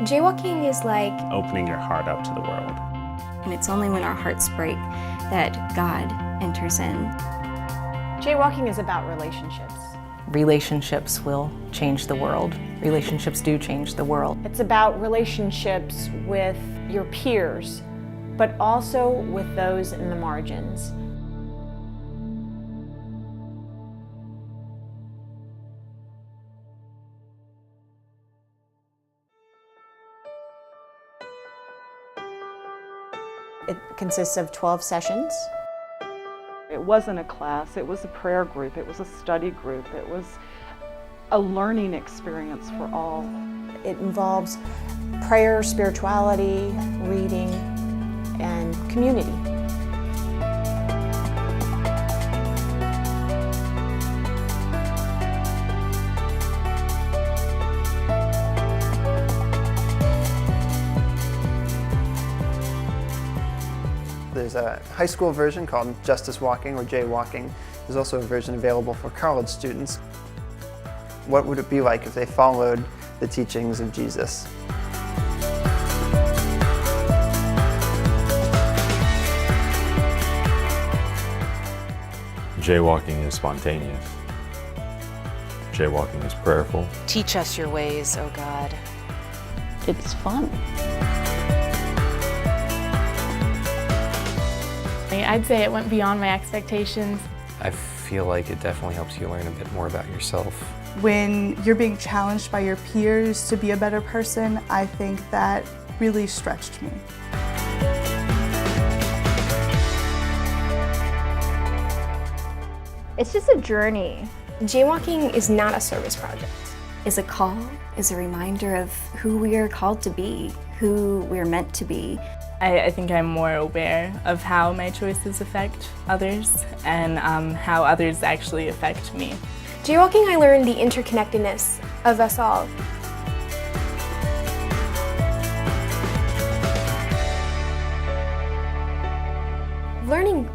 Jaywalking is like opening your heart up to the world. And it's only when our hearts break that God enters in. Jaywalking is about relationships. Relationships will change the world. Relationships do change the world. It's about relationships with your peers, but also with those in the margins. It consists of 12 sessions. It wasn't a class, it was a prayer group, it was a study group, it was a learning experience for all. It involves prayer, spirituality, reading, and community. There's a high school version called JustceWalking or Jaywalking. There's also a version available for college students. What would it be like if they followed the teachings of Jesus? Jaywalking is spontaneous. Jaywalking is prayerful. Teach us your ways, O God. It's fun. I'd say it went beyond my expectations. I feel like it definitely helps you learn a bit more about yourself. When you're being challenged by your peers to be a better person, I think that really stretched me. It's just a journey. Jaywalking is not a service project. Is a call, is a reminder of who we are called to be, who we're meant to be. I think I'm more aware of how my choices affect others and how others actually affect me. Jaywalking, I learned the interconnectedness of us all. Learning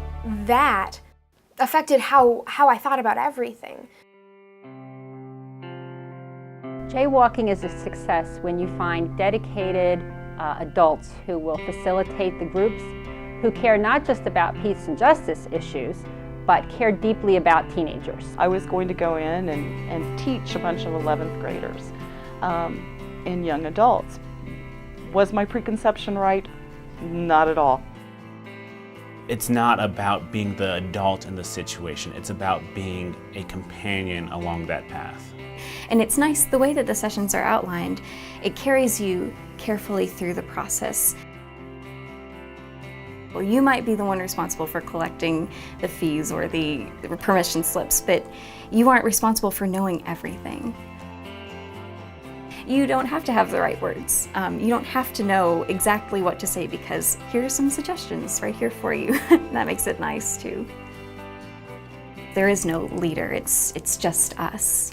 that affected how I thought about everything. Jaywalking is a success when you find dedicated adults who will facilitate the groups, who care not just about peace and justice issues, but care deeply about teenagers. I was going to go in and teach a bunch of 11th graders and young adults. Was my preconception right? Not at all. It's not about being the adult in the situation, it's about being a companion along that path. And it's nice, the way that the sessions are outlined, it carries you carefully through the process. Well, you might be the one responsible for collecting the fees or the permission slips, but you aren't responsible for knowing everything. You don't have to have the right words. You don't have to know exactly what to say, because here are some suggestions right here for you. That makes it nice too. There is no leader, it's just us.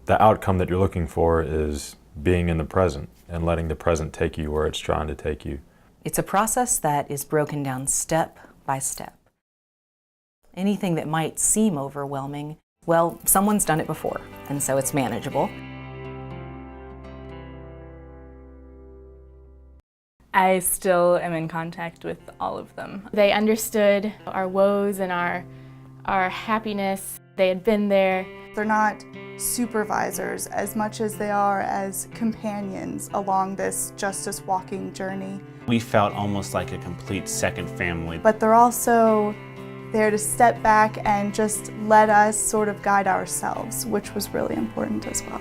The outcome that you're looking for is being in the present and letting the present take you where it's trying to take you. It's a process that is broken down step by step. Anything that might seem overwhelming, well, someone's done it before, and so it's manageable. I still am in contact with all of them. They understood our woes and our happiness. They had been there. They're not supervisors as much as they are as companions along this justice walking journey. We felt almost like a complete second family. But they're also there to step back and just let us sort of guide ourselves, which was really important as well.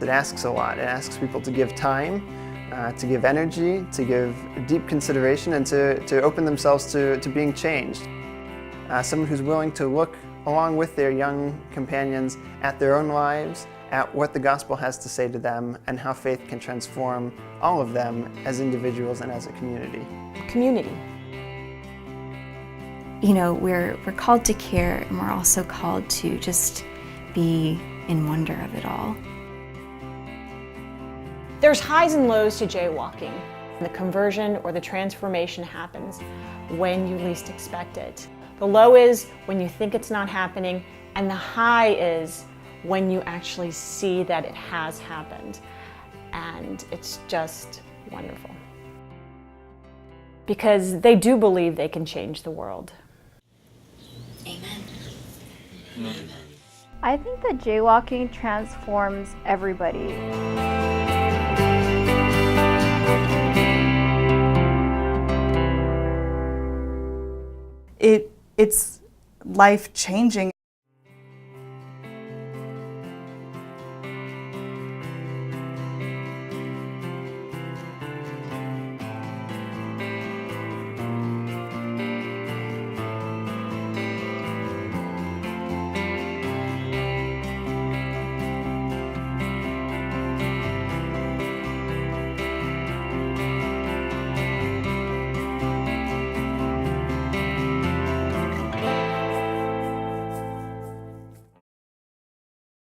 It asks a lot. It asks people to give time, to give energy, to give deep consideration, and to open themselves to being changed. Someone who's willing to look along with their young companions at their own lives, at what the gospel has to say to them, and how faith can transform all of them as individuals and as a community. Community. You know, we're called to care, and we're also called to just be in wonder of it all. There's highs and lows to jaywalking. The conversion or the transformation happens when you least expect it. The low is when you think it's not happening, and the high is when you actually see that it has happened. And it's just wonderful. Because they do believe they can change the world. Amen. I think that jaywalking transforms everybody. It's life-changing.